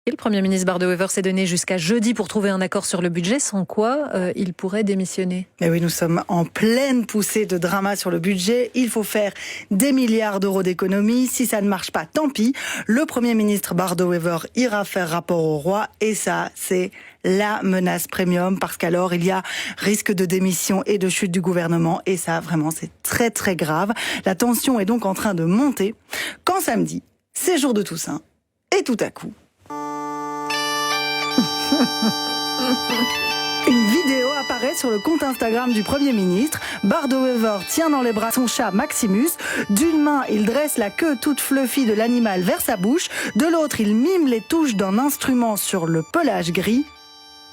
Et le Premier ministre Bart De Wever s'est donné jusqu'à jeudi pour trouver un accord sur le budget, sans quoi il pourrait démissionner. Mais oui, nous sommes en pleine poussée de drama sur le budget. Il faut faire des milliards d'euros d'économies. Si ça ne marche pas, tant pis. Le Premier ministre Bart De Wever ira faire rapport au roi. Et ça, c'est la menace premium, parce qu'alors il y a risque de démission et de chute du gouvernement. Et ça, vraiment, c'est très très grave. La tension est donc en train de monter. Quand samedi, c'est jour de Toussaint. Et tout à coup... Une vidéo apparaît sur le compte Instagram du Premier ministre. Bart De Wever tient dans les bras son chat Maximus. D'une main, il dresse la queue toute fluffy de l'animal vers sa bouche. De l'autre, il mime les touches d'un instrument sur le pelage gris.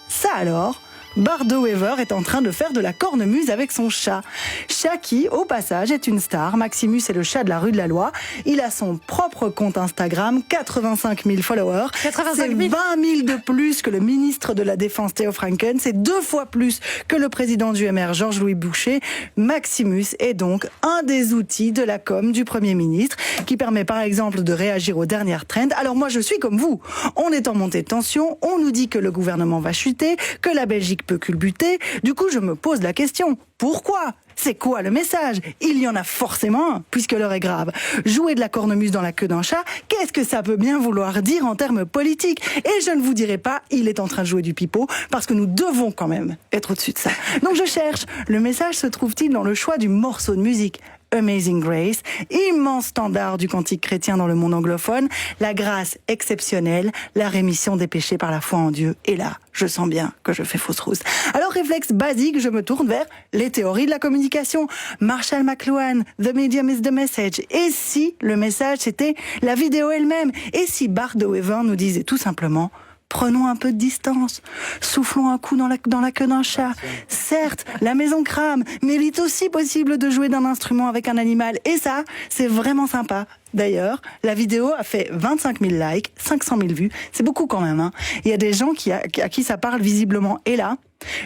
Ça alors, Bart De Wever est en train de faire de la cornemuse avec son chat. Chat qui, au passage, est une star. Maximus est le chat de la rue de la Loi. Il a son propre compte Instagram, 85 000 followers. 85 000. C'est 20 000 de plus que le ministre de la Défense Theo Franken. C'est 2 fois plus que le président du MR Georges-Louis Boucher. Maximus est donc un des outils de la com du Premier ministre qui permet par exemple de réagir aux dernières trends. Alors moi je suis comme vous. On est en montée de tension. On nous dit que le gouvernement va chuter, que la Belgique peut culbuter. Du coup, je me pose la question, pourquoi ? C'est quoi le message ? Il y en a forcément un, puisque l'heure est grave. Jouer de la cornemuse dans la queue d'un chat, qu'est-ce que ça peut bien vouloir dire en termes politiques ? Et je ne vous dirai pas, il est en train de jouer du pipeau, parce que nous devons quand même être au-dessus de ça. Donc je cherche, le message se trouve-t-il dans le choix du morceau de musique ? Amazing Grace, immense standard du cantique chrétien dans le monde anglophone, la grâce exceptionnelle, la rémission des péchés par la foi en Dieu. Et là, je sens bien que je fais fausse rousse. Alors, réflexe basique, je me tourne vers les théories de la communication. Marshall McLuhan, The Medium is the Message. Et si le message, c'était la vidéo elle-même ? Et si Bart De Wever nous disait tout simplement... Prenons un peu de distance, soufflons un coup dans la queue d'un chat. Certes, la maison crame, mais il est aussi possible de jouer d'un instrument avec un animal. Et ça, c'est vraiment sympa. D'ailleurs, la vidéo a fait 25 000 likes, 500 000 vues. C'est beaucoup quand même. Il y a des gens à qui ça parle visiblement. Et là,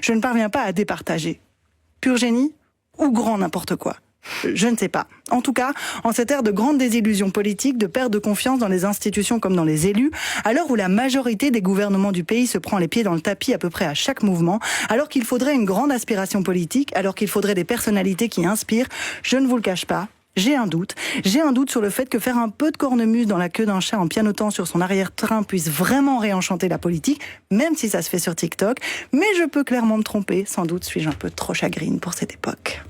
je ne parviens pas à départager. Pur génie ou grand n'importe quoi ? Je ne sais pas. En tout cas, en cette ère de grande désillusion politique, de perte de confiance dans les institutions comme dans les élus, à l'heure où la majorité des gouvernements du pays se prend les pieds dans le tapis à peu près à chaque mouvement, alors qu'il faudrait une grande aspiration politique, alors qu'il faudrait des personnalités qui inspirent, je ne vous le cache pas, j'ai un doute. J'ai un doute sur le fait que faire un peu de cornemuse dans la queue d'un chat en pianotant sur son arrière-train puisse vraiment réenchanter la politique, même si ça se fait sur TikTok. Mais je peux clairement me tromper. Sans doute suis-je un peu trop chagrine pour cette époque.